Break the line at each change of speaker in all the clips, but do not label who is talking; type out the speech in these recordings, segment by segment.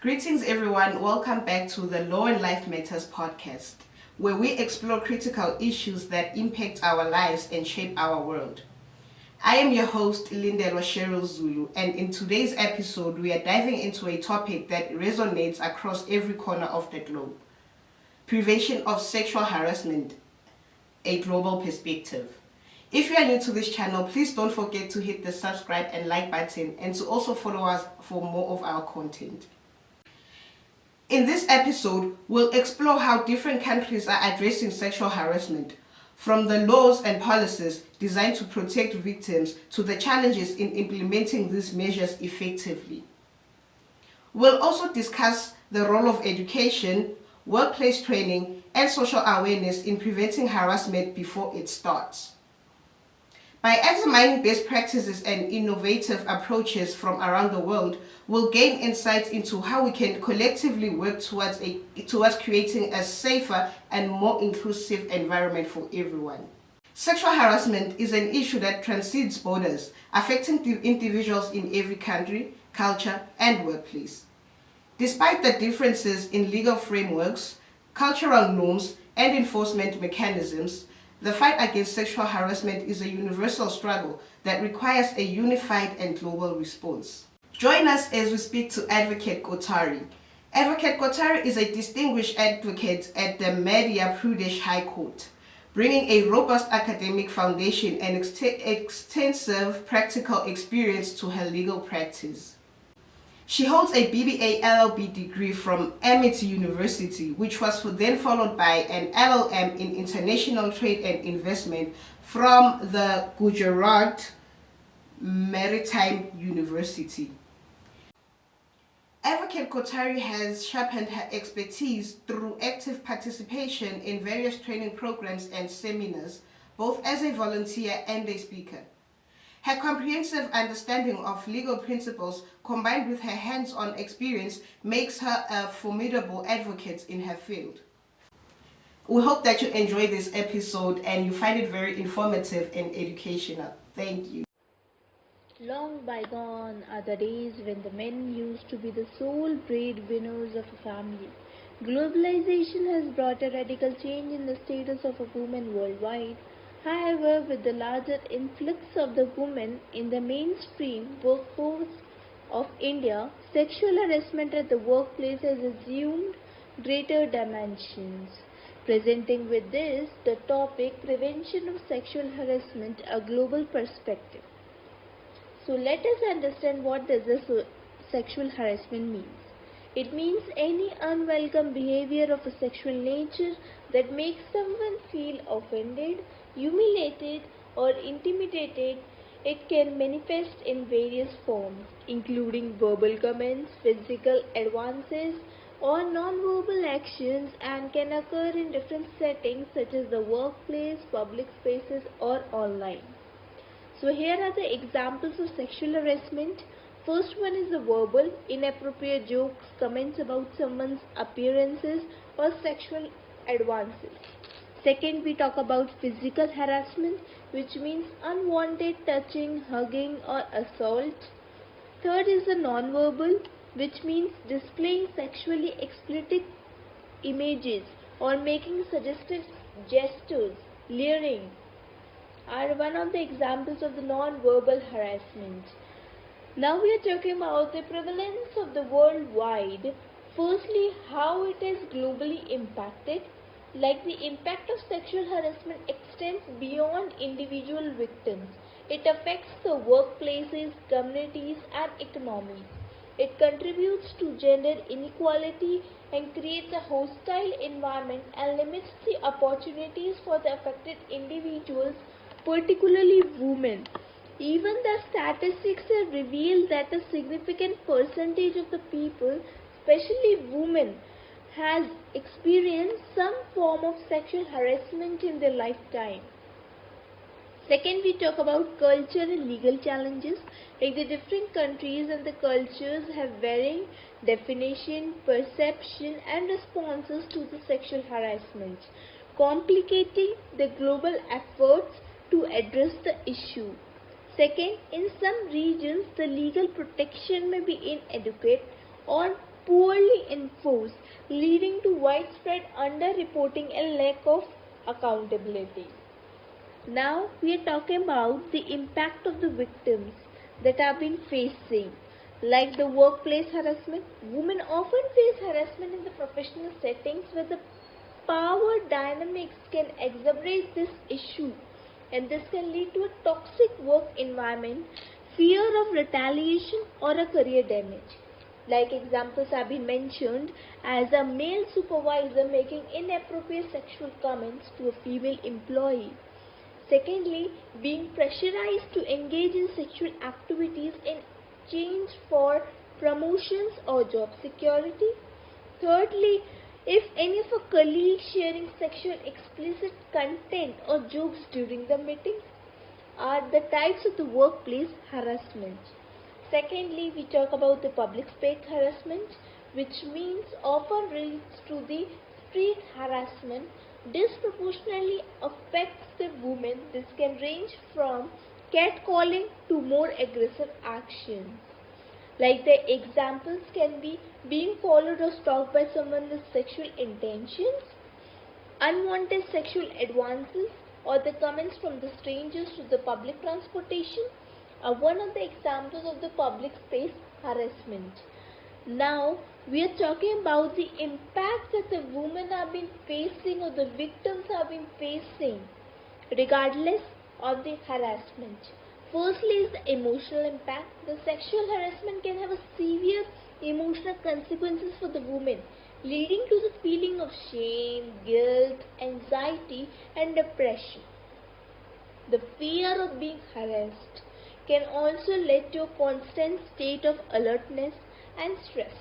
Greetings everyone, welcome back to the Law and Life Matters podcast, where we explore critical issues that impact our lives and shape our world. I am your host, Cheryl Zulu, and in today's episode we are diving into a topic that resonates across every corner of the globe. Prevention of sexual harassment, a global perspective. If you are new to this channel, please don't forget to hit the subscribe and like button and to also follow us for more of our content. In this episode, we'll explore how different countries are addressing sexual harassment, from the laws and policies designed to protect victims to the challenges in implementing these measures effectively. We'll also discuss the role of education, workplace training, and social awareness in preventing harassment before it starts. By examining best practices and innovative approaches from around the world, we'll gain insights into how we can collectively work towards creating a safer and more inclusive environment for everyone. Sexual harassment is an issue that transcends borders, affecting individuals in every country, culture, and workplace. Despite the differences in legal frameworks, cultural norms, and enforcement mechanisms, the fight against sexual harassment is a universal struggle that requires a unified and global response. Join us as we speak to Advocate Kothari. Advocate Kothari is a distinguished advocate at the Madhya Pradesh High Court, bringing a robust academic foundation and extensive practical experience to her legal practice. She holds a BBA LLB degree from Amit University, which was then followed by an LLM in International Trade and Investment from the Gujarat Maritime University. Advocate Kothari has sharpened her expertise through active participation in various training programs and seminars, both as a volunteer and a speaker. Her comprehensive understanding of legal principles combined with her hands-on experience makes her a formidable advocate in her field. We hope that you enjoy this episode and you find it very informative and educational. Thank you.
Long bygone are the days when the men used to be the sole breadwinners of a family. Globalization has brought a radical change in the status of a woman worldwide. However, with the larger influx of the women in the mainstream workforce of India, sexual harassment at the workplace has assumed greater dimensions. Presenting with this the topic Prevention of Sexual Harassment, a Global Perspective. So let us understand what does this sexual harassment means. It means any unwelcome behavior of a sexual nature that makes someone feel offended, humiliated, or intimidated. It can manifest in various forms, including verbal comments, physical advances, or non-verbal actions, and can occur in different settings such as the workplace, public spaces, or online. So here are the examples of sexual harassment. First one is the verbal, inappropriate jokes, comments about someone's appearances, or sexual advances. Second, we talk about physical harassment, which means unwanted touching, hugging, or assault. Third is the non-verbal, which means displaying sexually explicit images or making suggestive gestures, leering, are one of the examples of the non-verbal harassment. Now we are talking about the prevalence of the worldwide. Firstly, how it is globally impacted. Like the impact of sexual harassment extends beyond individual victims. It affects the workplaces, communities, and economies. It contributes to gender inequality and creates a hostile environment and limits the opportunities for the affected individuals, particularly women. Even the statistics have revealed that a significant percentage of the people, especially women, has experienced some form of sexual harassment in their lifetime. Second, we talk about culture and legal challenges. Like the different countries and the cultures have varying definition, perception, and responses to the sexual harassment, complicating the global efforts to address the issue. Second, in some regions, the legal protection may be inadequate or poorly enforced, leading to widespread underreporting and lack of accountability. Now we are talking about the impact of the victims that have been facing, like the workplace harassment. Women often face harassment in the professional settings where the power dynamics can exacerbate this issue, and this can lead to a toxic work environment, fear of retaliation, or a career damage. Like examples have been mentioned as a male supervisor making inappropriate sexual comments to a female employee. Secondly, being pressurized to engage in sexual activities in exchange for promotions or job security. Thirdly, if any of a colleagues sharing sexual explicit content or jokes during the meeting are the types of the workplace harassment. Secondly, we talk about the public space harassment, which means often leads to the street harassment, disproportionately affects the women. This can range from catcalling to more aggressive actions. Like the examples can be being followed or stalked by someone with sexual intentions, unwanted sexual advances, or the comments from the strangers to the public transportation are one of the examples of the public space harassment. Now we are talking about the impact that the women have been facing or the victims have been facing regardless of the harassment. Firstly is the emotional impact. The sexual harassment can have a severe emotional consequences for the woman, leading to the feeling of shame, guilt, anxiety, and depression. The fear of being harassed can also lead to a constant state of alertness and stress.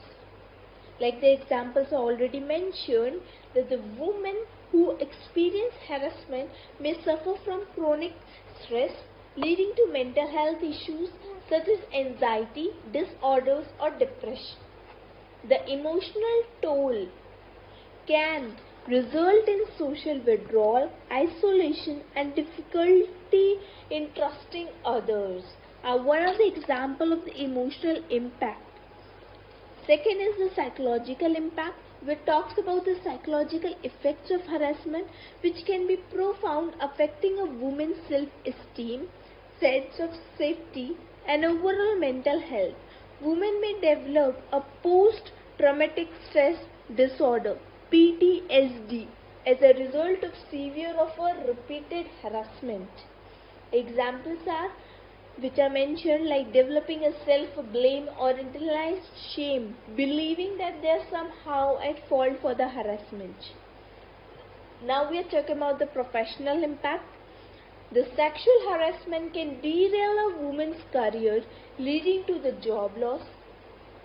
Like the examples I already mentioned, that the women who experience harassment may suffer from chronic stress, leading to mental health issues such as anxiety disorders or depression. The emotional toll can result in social withdrawal, isolation, and difficulty in trusting others are one of the examples of the emotional impact. Second is the psychological impact, which talks about the psychological effects of harassment, which can be profound, affecting a woman's self-esteem, sense of safety, and overall mental health. Women may develop a post-traumatic stress disorder, PTSD, as a result of severe or repeated harassment. Examples are which are mentioned like developing a self-blame or internalized shame, believing that they are somehow at fault for the harassment. Now we are talking about the professional impact. The sexual harassment can derail a woman's career, leading to the job loss,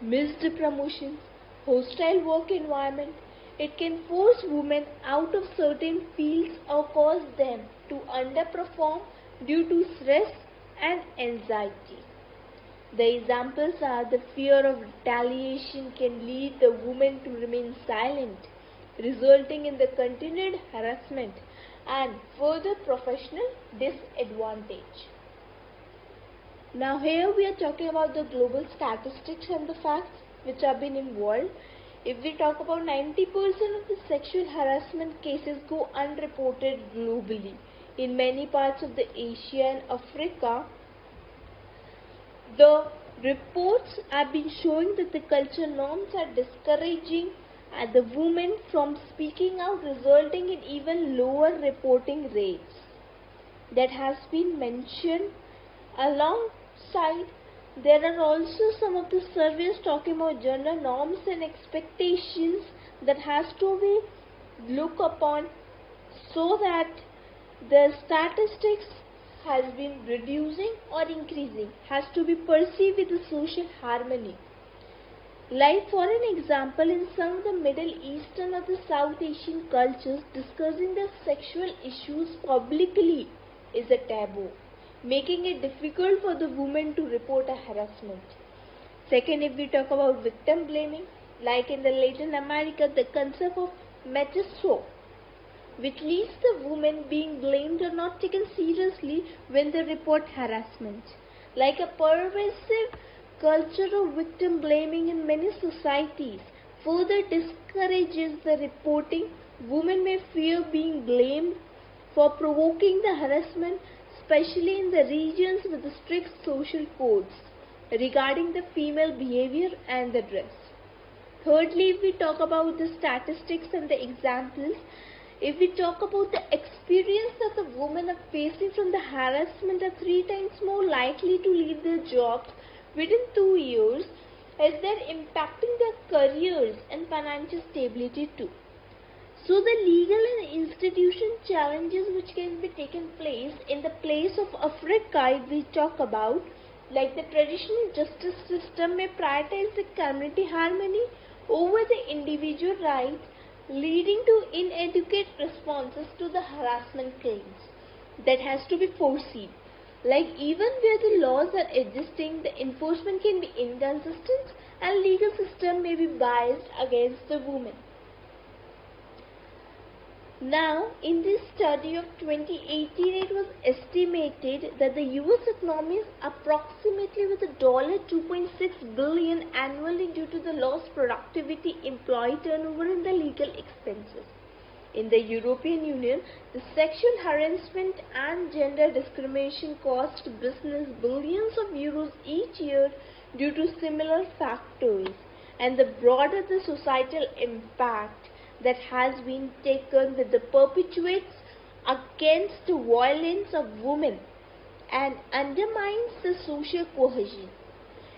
missed promotions, hostile work environment. It can force women out of certain fields or cause them to underperform due to stress and anxiety. The examples are the fear of retaliation can lead the woman to remain silent, resulting in the continued harassment and further professional disadvantage. Now here we are talking about the global statistics and the facts which have been involved. If we talk about 90% of the sexual harassment cases go unreported globally. In many parts of the Asia and Africa, the reports have been showing that the cultural norms are discouraging the women from speaking out, resulting in even lower reporting rates. That has been mentioned. Alongside, there are also some of the surveys talking about gender norms and expectations that has to be looked upon so that the statistics has been reducing or increasing, has to be perceived with the social harmony. Like for an example, in some of the Middle Eastern or the South Asian cultures, discussing the sexual issues publicly is a taboo, making it difficult for the woman to report a harassment. Second, if we talk about victim blaming, like in the Latin America, the concept of machisto, which leads the women being blamed or not taken seriously when they report harassment. Like a pervasive Culture of victim blaming in many societies further discourages the reporting. Women may fear being blamed for provoking the harassment, especially in the regions with the strict social codes regarding the female behavior and the dress. Thirdly, if we talk about the statistics and the examples, if we talk about the experience that the women are facing from the harassment are 3 times more likely to leave their jobs within 2 years, as they're impacting their careers and financial stability too. So the legal and institution challenges which can be taken place in the place of Africa, if we talk about, like the traditional justice system may prioritize the community harmony over the individual rights, leading to inadequate responses to the harassment claims that has to be foreseen. Like even where the laws are existing, the enforcement can be inconsistent and legal system may be biased against the women. Now, in this study of 2018, it was estimated that the US economy is approximately with $2.6 billion annually due to the lost productivity, employee turnover and the legal expenses. In the European Union, the sexual harassment and gender discrimination cost business billions of euros each year due to similar factors, and the broader the societal impact that has been taken with the perpetrates against the violence of women and undermines the social cohesion.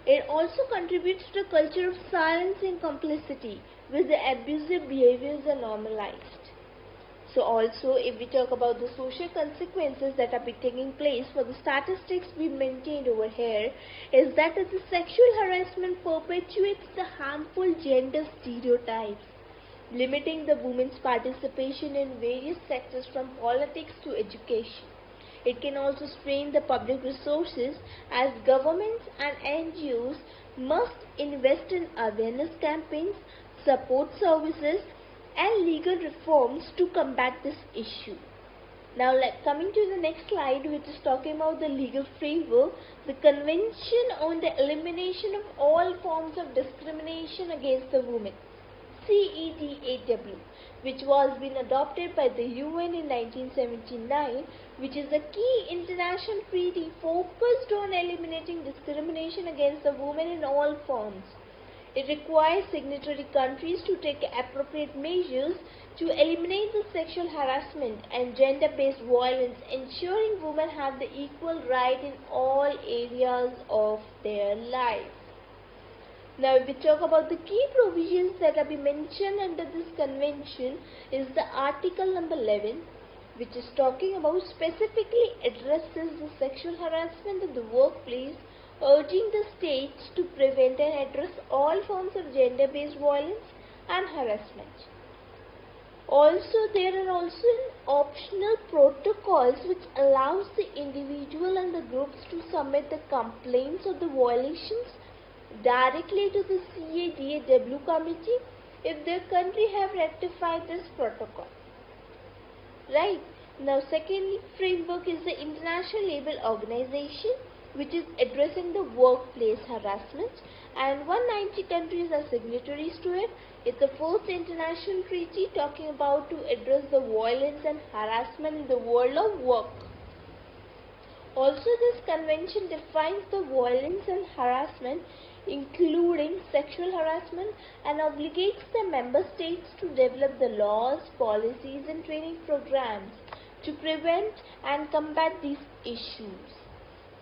It also contributes to a culture of silence and complicity where the abusive behaviors are normalized. So also, if we talk about the social consequences that are taking place for the statistics we maintained over here, is that the sexual harassment perpetuates the harmful gender stereotypes, limiting the women's participation in various sectors from politics to education. It can also strain the public resources as governments and NGOs must invest in awareness campaigns, support services and legal reforms to combat this issue. Now coming to the next slide, which is talking about the legal framework, the Convention on the Elimination of All Forms of Discrimination Against the Women, CEDAW, which was been adopted by the UN in 1979, which is a key international treaty focused on eliminating discrimination against the women in all forms. It requires signatory countries to take appropriate measures to eliminate the sexual harassment and gender-based violence, ensuring women have the equal right in all areas of their life. Now, if we talk about the key provisions that have been mentioned under this convention, is the Article number 11, which is talking about specifically addresses the sexual harassment in the workplace, urging the states to prevent and address all forms of gender-based violence and harassment. Also, there are also optional protocols which allows the individual and the groups to submit the complaints of the violations directly to the CEDAW committee if their country have ratified this protocol. Right. Now, second framework is the International Labour Organization, which is addressing the workplace harassment, and 190 countries are signatories to it. It's the fourth international treaty talking about to address the violence and harassment in the world of work. Also, this convention defines the violence and harassment, including sexual harassment, and obligates the member states to develop the laws, policies and training programs to prevent and combat these issues.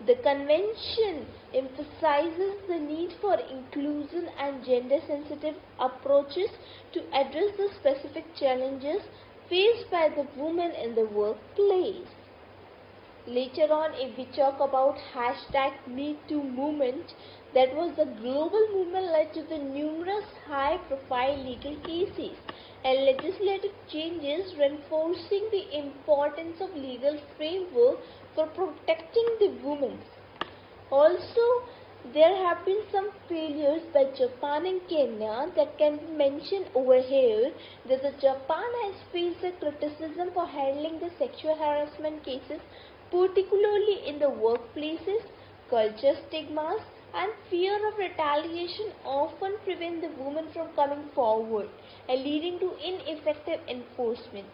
The convention emphasizes the need for inclusion and gender-sensitive approaches to address the specific challenges faced by the women in the workplace. Later on, if we talk about #MeToo movement, that was the global movement led to the numerous high-profile legal cases and legislative changes reinforcing the importance of legal framework for protecting the women. Also, there have been some failures by Japan and Kenya that can be mentioned over here, that the Japan has faced a criticism for handling the sexual harassment cases, particularly in the workplaces, culture stigmas, and fear of retaliation often prevent the woman from coming forward and leading to ineffective enforcement.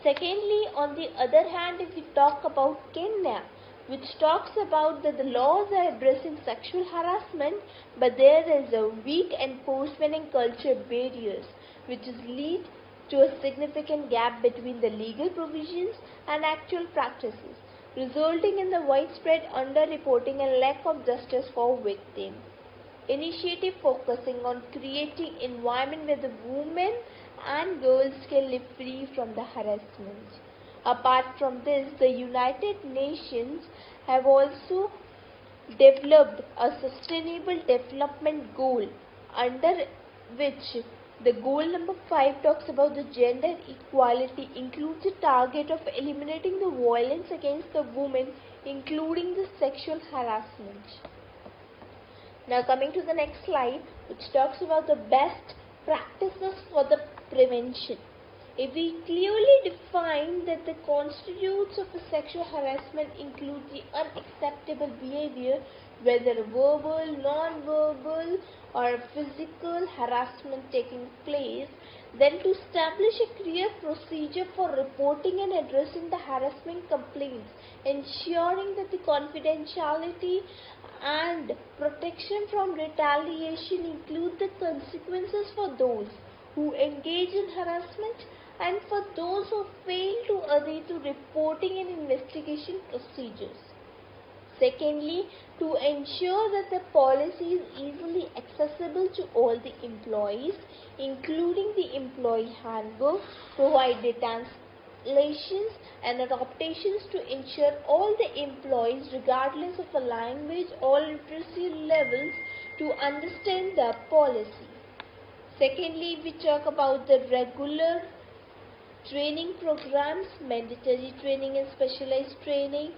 Secondly, on the other hand, if we talk about Kenya, which talks about that the laws are addressing sexual harassment, but there is a weak enforcement and culture barriers, which is lead to a significant gap between the legal provisions and actual practices, resulting in the widespread underreporting and lack of justice for victims. Initiative focusing on creating environment where the women and girls can live free from the harassment. Apart from this, the United Nations have also developed a sustainable development goal, under which the goal number 5 talks about the gender equality, includes a target of eliminating the violence against the women, including the sexual harassment. Now coming to the next slide, which talks about the best practices for the prevention. If we clearly define that the constitutes of a sexual harassment include the unacceptable behavior, whether verbal, non-verbal or physical harassment taking place, then to establish a clear procedure for reporting and addressing the harassment complaints, ensuring that the confidentiality and protection from retaliation include the consequences for those who engage in harassment and for those who fail to adhere to reporting and investigation procedures. Secondly, to ensure that the policy is easily accessible to all the employees, including the employee handbook, provide the translations and adaptations to ensure all the employees, regardless of a language or literacy levels, to understand the policy. Secondly, we talk about the regular training programs, mandatory training and specialized training,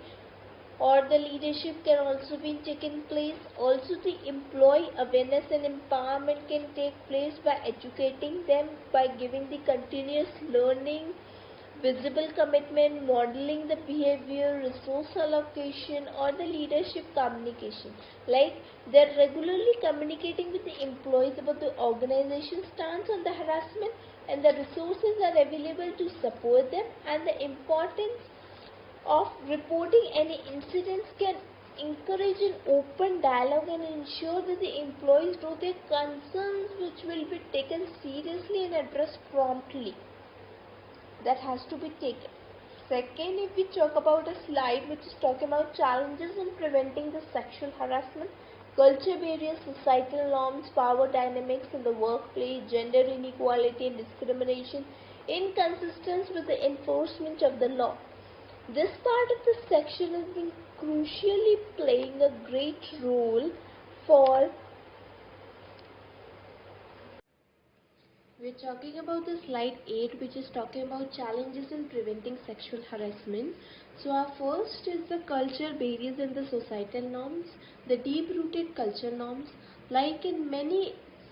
or the leadership can also be taken place. Also, the employee awareness and empowerment can take place by educating them, by giving the continuous learning, visible commitment, modeling the behavior, resource allocation, or the leadership communication. Like they're regularly communicating with the employees about the organization's stance on the harassment and the resources are available to support them, and the importance of reporting any incidents can encourage an open dialogue and ensure that the employees know their concerns, which will be taken seriously and addressed promptly. That has to be taken. Second, if we talk about a slide which is talking about challenges in preventing the sexual harassment, culture barriers, societal norms, power dynamics in the workplace, gender inequality and discrimination, inconsistence with the enforcement of the law. This part of the section has been crucially playing a great role for. We're talking about the slide 8, which is talking about challenges in preventing sexual harassment. So our first is the culture barriers and the societal norms, the deep-rooted culture norms. Like in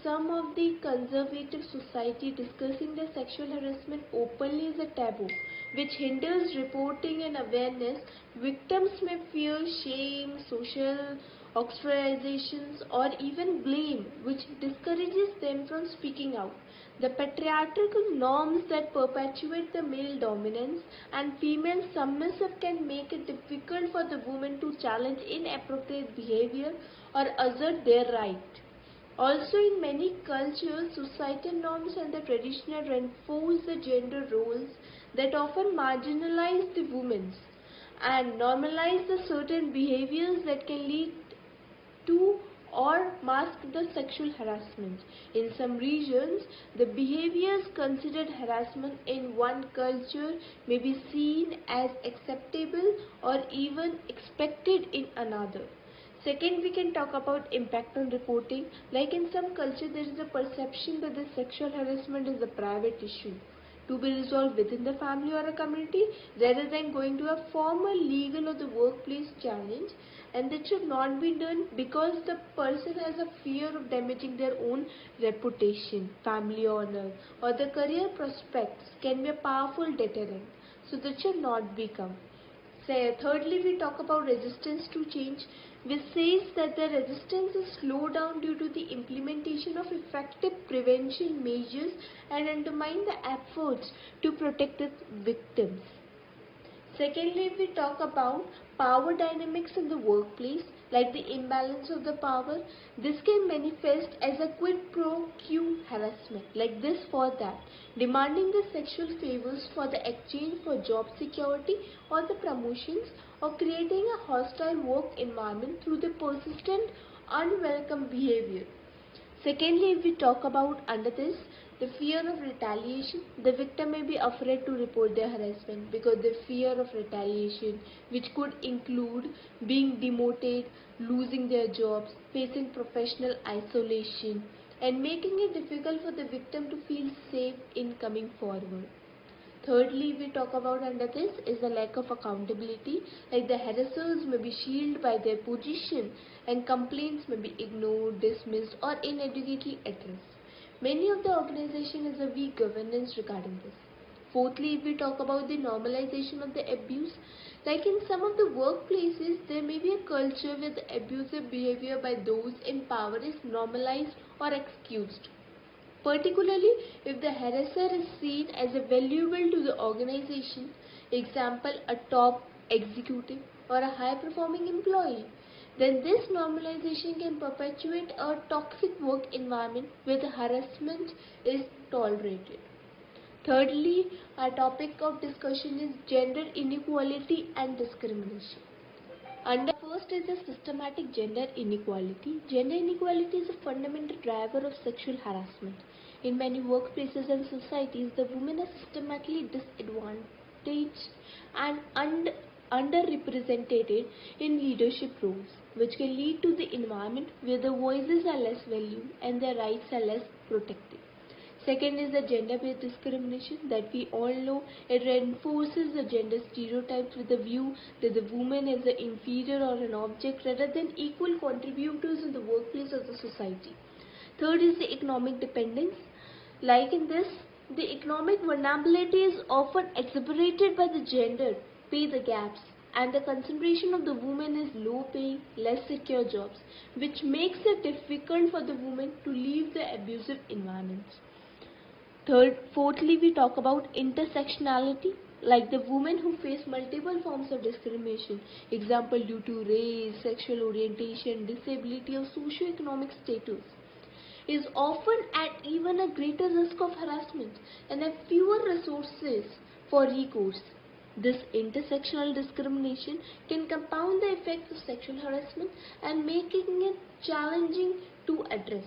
some of the conservative society, discussing the sexual harassment openly is a taboo, which hinders reporting and awareness. Victims may fear shame, social ostracizations, or even blame, which discourages them from speaking out. The patriarchal norms that perpetuate the male dominance and female submissive can make it difficult for the woman to challenge inappropriate behavior or assert their right. Also, in many cultures, societal norms and the traditional reinforce the gender roles that often marginalize the women and normalize the certain behaviors that can lead to or mask the sexual harassment. In some regions, the behaviors considered harassment in one culture may be seen as acceptable or even expected in another. Second, we can talk about impact on reporting. Like in some culture, there is a perception that the sexual harassment is a private issue to be resolved within the family or a community rather than going to a formal legal or the workplace challenge, and that should not be done because the person has a fear of damaging their own reputation, family honor, or the career prospects can be a powerful deterrent. So that should not become. Thirdly, we talk about resistance to change, which says that the resistance is slowed down due to the implementation of effective prevention measures and undermine the efforts to protect its victims. Secondly, we talk about power dynamics in the workplace, like the imbalance of the power. This can manifest as a quid pro quo harassment, like this for that, demanding the sexual favors for the exchange for job security or the promotions, or creating a hostile work environment through the persistent, unwelcome behavior. Secondly, if we talk about under this, the fear of retaliation, the victim may be afraid to report their harassment because the fear of retaliation, which could include being demoted, losing their jobs, facing professional isolation, and making it difficult for the victim to feel safe in coming forward. Thirdly, we talk about under this is the lack of accountability, like the harassers may be shielded by their position and complaints may be ignored, dismissed or inadequately addressed. Many of the organization has a weak governance regarding this. Fourthly, if we talk about the normalization of the abuse, like in some of the workplaces, there may be a culture where the abusive behavior by those in power is normalized or excused. Particularly if the harasser is seen as a valuable to the organization, example a top executive or a high performing employee, then this normalization can perpetuate a toxic work environment where the harassment is tolerated. Thirdly, our topic of discussion is gender inequality and discrimination. Under first is the systematic gender inequality. Gender inequality is a fundamental driver of sexual harassment. In many workplaces and societies, the women are systematically disadvantaged and underrepresented in leadership roles, which can lead to the environment where their voices are less valued and their rights are less protected. Second is the gender-based discrimination that we all know. It reinforces the gender stereotypes with the view that the woman is an inferior or an object rather than equal contributors in the workplace of the society. Third is the economic dependence. Like in this, the economic vulnerability is often exacerbated by the gender pay the gaps, and the concentration of the woman is low paying, less secure jobs, which makes it difficult for the woman to leave the abusive environments. Fourthly, we talk about intersectionality, like the women who face multiple forms of discrimination, example due to race, sexual orientation, disability or socio-economic status, is often at even a greater risk of harassment and have fewer resources for recourse. This intersectional discrimination can compound the effects of sexual harassment and making it challenging to address.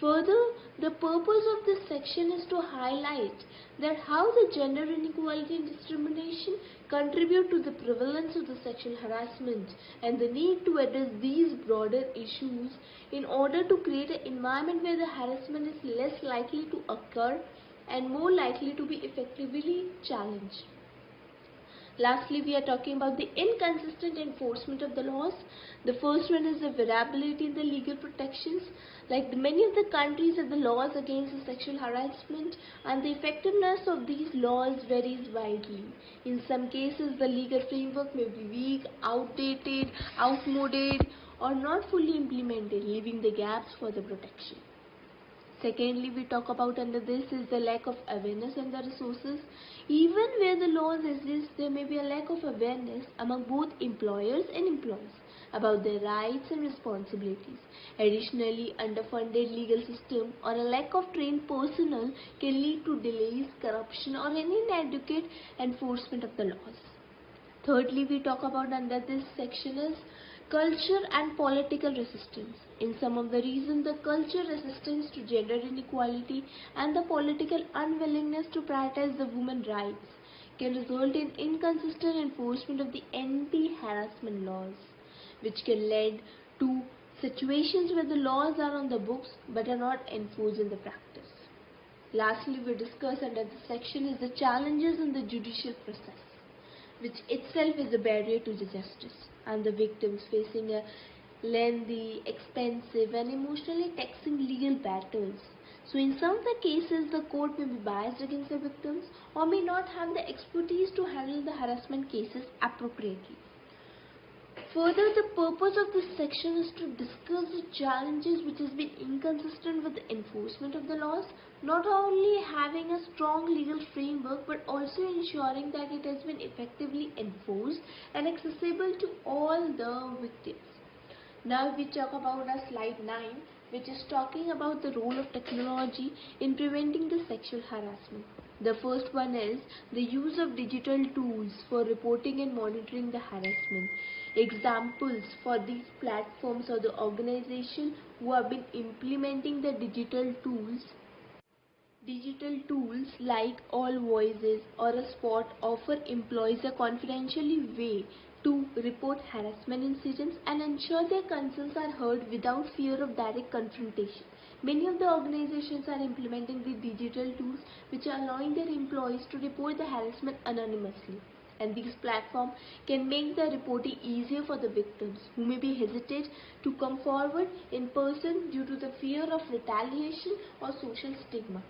Further, the purpose of this section is to highlight that how the gender inequality and discrimination contribute to the prevalence of the sexual harassment and the need to address these broader issues in order to create an environment where the harassment is less likely to occur and more likely to be effectively challenged. Lastly, we are talking about the inconsistent enforcement of the laws. The first one is the variability in the legal protections. Like many of the countries have the laws against the sexual harassment, and the effectiveness of these laws varies widely. In some cases, the legal framework may be weak, outdated, outmoded, or not fully implemented, leaving the gaps for the protection. Secondly, we talk about under this is the lack of awareness and the resources. Even where the laws exist, there may be a lack of awareness among both employers and employees about their rights and responsibilities. Additionally, underfunded legal system or a lack of trained personnel can lead to delays, corruption or any inadequate enforcement of the laws. Thirdly, we talk about under this section is culture and political resistance. In some of the reasons, the culture resistance to gender inequality and the political unwillingness to prioritize the women's rights can result in inconsistent enforcement of the anti-harassment laws, which can lead to situations where the laws are on the books but are not enforced in the practice. Lastly, we discuss under this section is the challenges in the judicial process, which itself is a barrier to the justice, and the victims facing a lengthy, expensive and emotionally taxing legal battles. So in some of the cases, the court may be biased against the victims or may not have the expertise to handle the harassment cases appropriately. Further, the purpose of this section is to discuss the challenges which has been inconsistent with the enforcement of the laws, not only having a strong legal framework but also ensuring that it has been effectively enforced and accessible to all the victims. Now we talk about our slide 9, which is talking about the role of technology in preventing the sexual harassment. The first one is the use of digital tools for reporting and monitoring the harassment. Examples for these platforms or the organization who have been implementing the digital tools like All Voices or a Spot offer employees a confidentially way to report harassment incidents and ensure their concerns are heard without fear of direct confrontation. Many of the organizations are implementing the digital tools which are allowing their employees to report the harassment anonymously. And these platforms can make the reporting easier for the victims who may be hesitant to come forward in person due to the fear of retaliation or social stigma.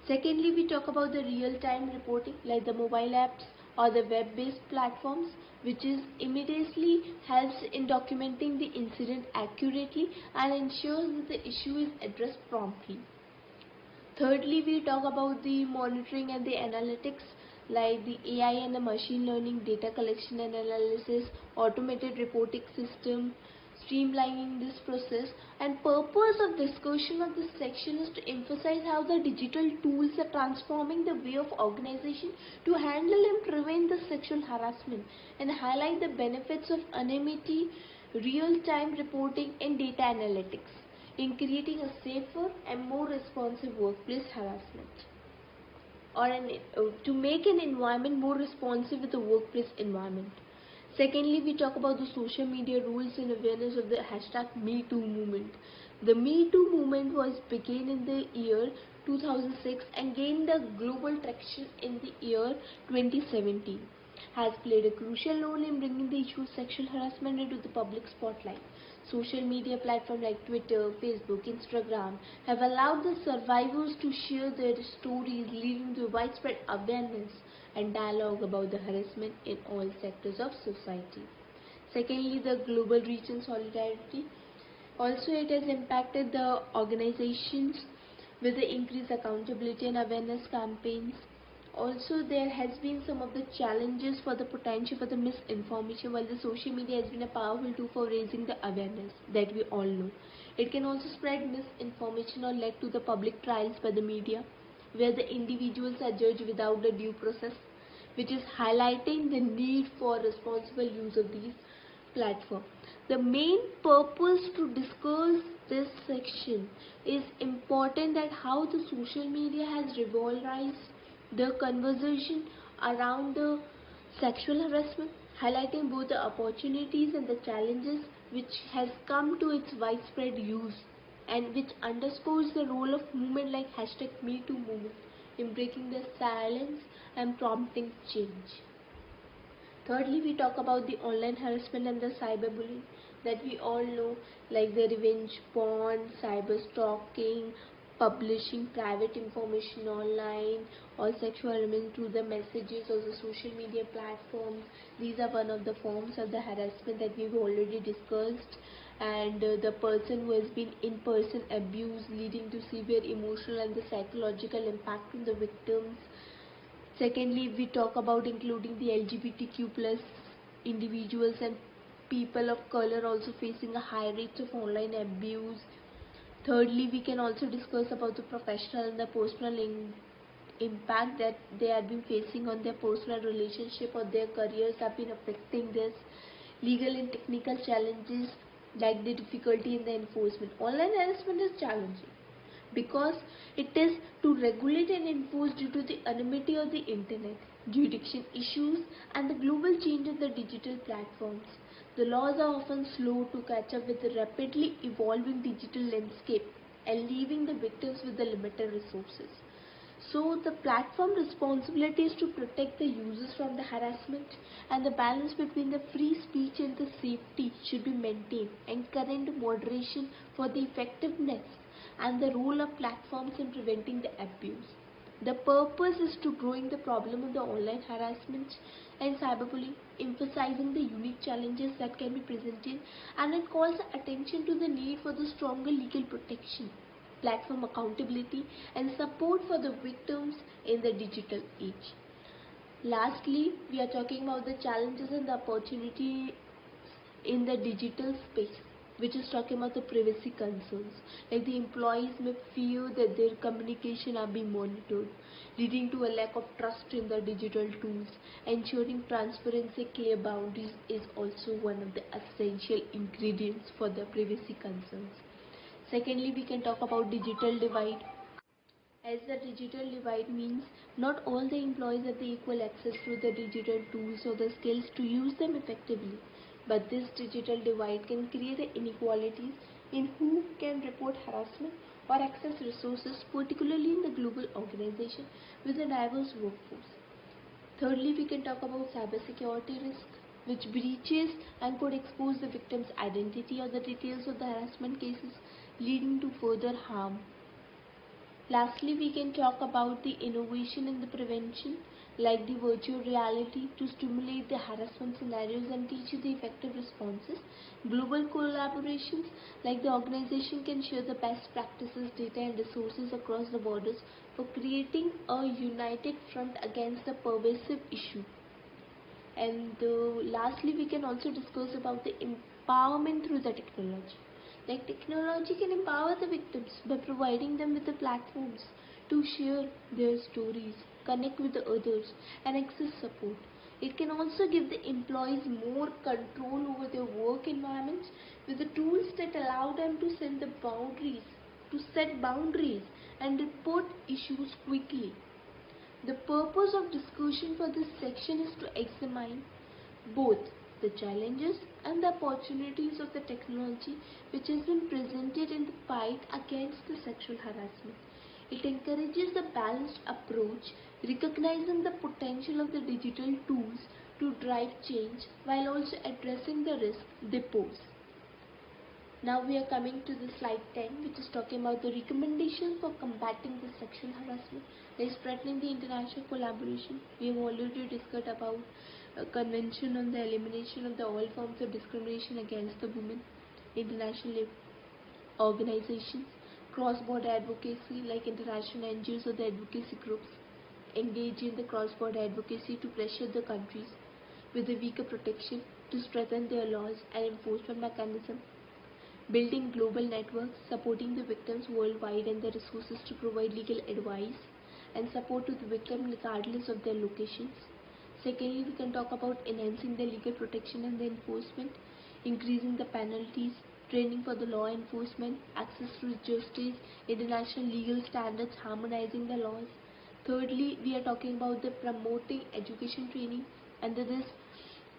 Secondly, we talk about the real-time reporting like the mobile apps or the web-based platforms, which is immediately helps in documenting the incident accurately and ensures that the issue is addressed promptly. Thirdly, we talk about the monitoring and the analytics like the AI and the machine learning, data collection and analysis, automated reporting system, streamlining this process. And purpose of discussion of this section is to emphasize how the digital tools are transforming the way of organization to handle and prevent the sexual harassment and highlight the benefits of anonymity, real-time reporting and data analytics in creating a safer and more responsive workplace harassment, or to make an environment more responsive with the workplace environment. Secondly, we talk about the social media rules and awareness of the hashtag #MeToo movement. The #MeToo movement was began in the year 2006 and gained a global traction in the year 2017. Has played a crucial role in bringing the issue of sexual harassment into the public spotlight. Social media platforms like Twitter, Facebook, Instagram have allowed the survivors to share their stories, leading to widespread awareness and dialogue about the harassment in all sectors of society. Secondly, the global reach and solidarity. Also, it has impacted the organizations with the increased accountability and awareness campaigns. Also, there has been some of the challenges for the potential for the misinformation. While the social media has been a powerful tool for raising the awareness that we all know, it can also spread misinformation or lead to the public trials by the media, where the individuals are judged without the due process, which is highlighting the need for responsible use of these platforms. The main purpose to discuss this section is important that how the social media has revolutionized the conversation around the sexual harassment, highlighting both the opportunities and the challenges which has come to its widespread use, and which underscores the role of movement like #MeToo movement in breaking the silence and prompting change. Thirdly, we talk about the online harassment and the cyberbullying that we all know, like the revenge porn, cyber stalking, publishing private information online, or sexual harassment through the messages or the social media platforms. These are one of the forms of the harassment that we've already discussed. And the person who has been in-person abused, leading to severe emotional and the psychological impact on the victims. Secondly, we talk about including the LGBTQ plus individuals and people of color also facing a high rate of online abuse. Thirdly, we can also discuss about the professional and the personal impact that they have been facing on their personal relationship or their careers have been affecting this. Legal and technical challenges like the difficulty in the enforcement. Online harassment is challenging because it is to regulate and enforce due to the anonymity of the internet, jurisdiction issues and the global change of the digital platforms. The laws are often slow to catch up with the rapidly evolving digital landscape and leaving the victims with the limited resources. So the platform responsibility is to protect the users from the harassment, and the balance between the free speech and the safety should be maintained, encouraging moderation for the effectiveness. and the role of platforms in preventing the abuse. The purpose is to growing the problem of the online harassment and cyberbullying, emphasizing the unique challenges that can be presented, and it calls attention to the need for the stronger legal protection, platform accountability, and support for the victims in the digital age. Lastly, we are talking about the challenges and the opportunity in the digital space, which is talking about the privacy concerns. Like the employees may fear that their communication are being monitored, leading to a lack of trust in the digital tools. Ensuring transparency, clear boundaries is also one of the essential ingredients for the privacy concerns. Secondly, we can talk about digital divide. As the digital divide means not all the employees have the equal access to the digital tools or the skills to use them effectively. But this digital divide can create inequalities in who can report harassment or access resources, particularly in the global organization with a diverse workforce. Thirdly, we can talk about cybersecurity risk, which breaches and could expose the victim's identity or the details of the harassment cases, leading to further harm. Lastly, we can talk about the innovation in the prevention, like the virtual reality to stimulate the harassment scenarios and teach the effective responses. Global collaborations, like the organization can share the best practices, data and resources across the borders for creating a united front against the pervasive issue. And lastly, we can also discuss about the empowerment through the technology. Like technology can empower the victims by providing them with the platforms to share their stories, connect with the others, and access support. It can also give the employees more control over their work environments with the tools that allow them to set boundaries and report issues quickly. The purpose of discussion for this section is to examine both the challenges and the opportunities of the technology which has been presented in the fight against the sexual harassment. It encourages a balanced approach, recognizing the potential of the digital tools to drive change while also addressing the risk they pose. Now we are coming to the slide 10, which is talking about the recommendations for combating the sexual harassment. By strengthening the international collaboration, we have already discussed about a convention on the elimination of all forms of discrimination against the women, international organizations, cross-border advocacy like international NGOs or the advocacy groups engage in the cross-border advocacy to pressure the countries with a weaker protection to strengthen their laws and enforcement mechanism, building global networks, supporting the victims worldwide and the resources to provide legal advice and support to the victim regardless of their locations. Secondly, we can talk about enhancing the legal protection and the enforcement, increasing the penalties, training for the law enforcement, access to justice, international legal standards, harmonizing the laws. Thirdly, we are talking about the promoting education training. Under this,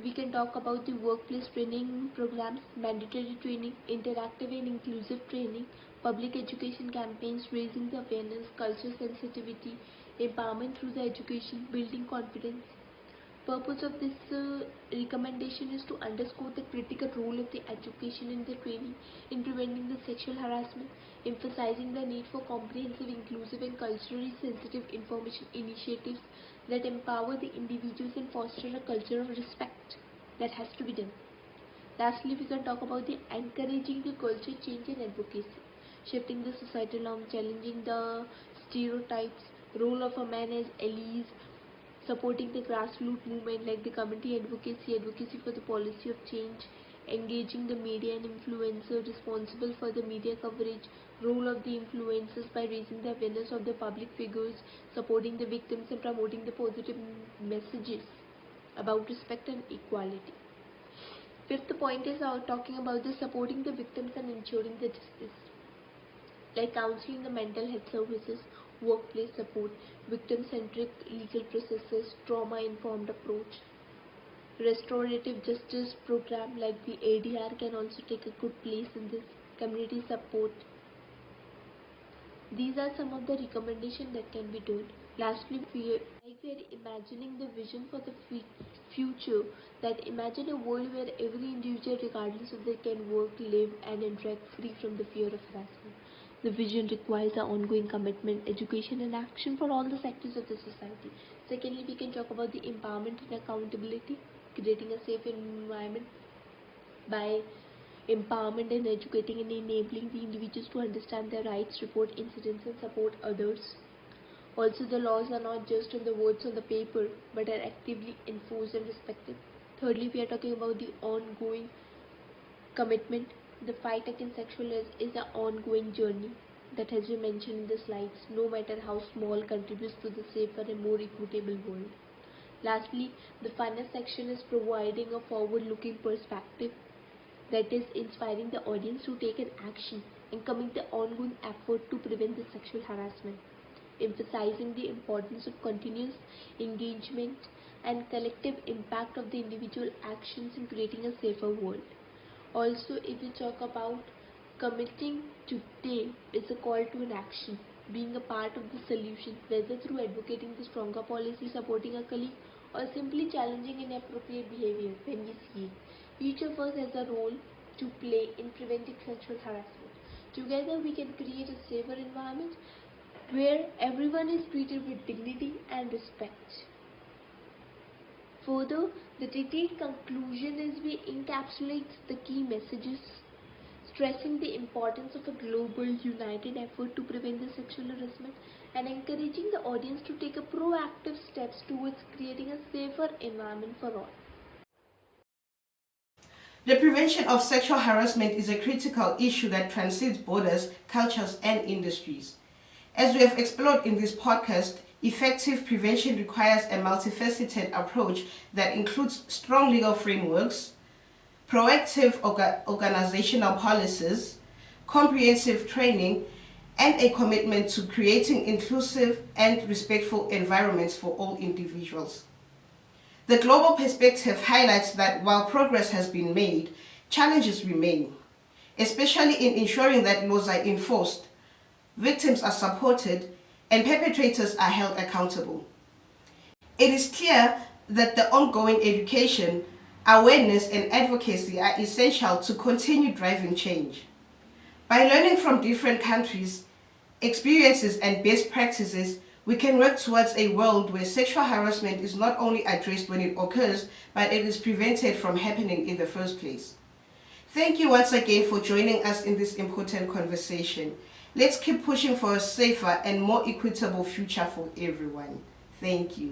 we can talk about the workplace training programs, mandatory training, interactive and inclusive training, public education campaigns, raising the awareness, culture sensitivity, empowerment through the education, building confidence. Purpose of this recommendation is to underscore the critical role of the education and the training in preventing the sexual harassment, emphasizing the need for comprehensive, inclusive and culturally sensitive information initiatives that empower the individuals and foster a culture of respect that has to be done. Lastly, we can talk about the encouraging the culture change and advocacy, shifting the societal norm, challenging the stereotypes, role of a man as allies, supporting the grassroots movement like the community advocacy for the policy of change, engaging the media and influencers responsible for the media coverage, role of the influencers by raising the awareness of the public figures, supporting the victims and promoting the positive messages about respect and equality. Fifth point is talking about the supporting the victims and ensuring the justice, like counseling, the mental health services, workplace support, victim-centric legal processes, trauma-informed approach. Restorative justice program like the ADR can also take a good place in this. Community support. These are some of the recommendations that can be done. Lastly, we are imagining the vision for the future, that imagine a world where every individual regardless of they can work, live and interact free from the fear of harassment. The vision requires an ongoing commitment, education and action for all the sectors of the society. Secondly, we can talk about the empowerment and accountability, creating a safe environment by empowerment and educating and enabling the individuals to understand their rights, report incidents and support others. Also, the laws are not just on the words on the paper, but are actively enforced and respected. Thirdly, we are talking about the ongoing commitment. The fight against sexual is an ongoing journey that has been mentioned in the slides, no matter how small, contributes to the safer and more equitable world. Lastly, the final section is providing a forward-looking perspective, that is inspiring the audience to take an action and commit the ongoing effort to prevent the sexual harassment, emphasizing the importance of continuous engagement and collective impact of the individual actions in creating a safer world. Also, if we talk about committing today is a call to an action, being a part of the solution, whether through advocating the stronger policy, supporting a colleague, or simply challenging inappropriate behavior when we see it. Each of us has a role to play in preventing sexual harassment. Together we can create a safer environment where everyone is treated with dignity and respect. Further, the detailed conclusion is we encapsulates the key messages, stressing the importance of a global united effort to prevent the sexual harassment and encouraging the audience to take a proactive steps towards creating a safer environment for all.
The prevention of sexual harassment is a critical issue that transcends borders, cultures, and industries. As we have explored in this podcast, effective prevention requires a multifaceted approach that includes strong legal frameworks, proactive organizational policies, comprehensive training, and a commitment to creating inclusive and respectful environments for all individuals. The global perspective highlights that while progress has been made, challenges remain, especially in ensuring that laws are enforced, victims are supported, and perpetrators are held accountable. It is clear that the ongoing education, awareness, and advocacy are essential to continue driving change. By learning from different countries, experiences, and best practices, we can work towards a world where sexual harassment is not only addressed when it occurs, but it is prevented from happening in the first place. Thank you once again for joining us in this important conversation. Let's keep pushing for a safer and more equitable future for everyone. Thank you.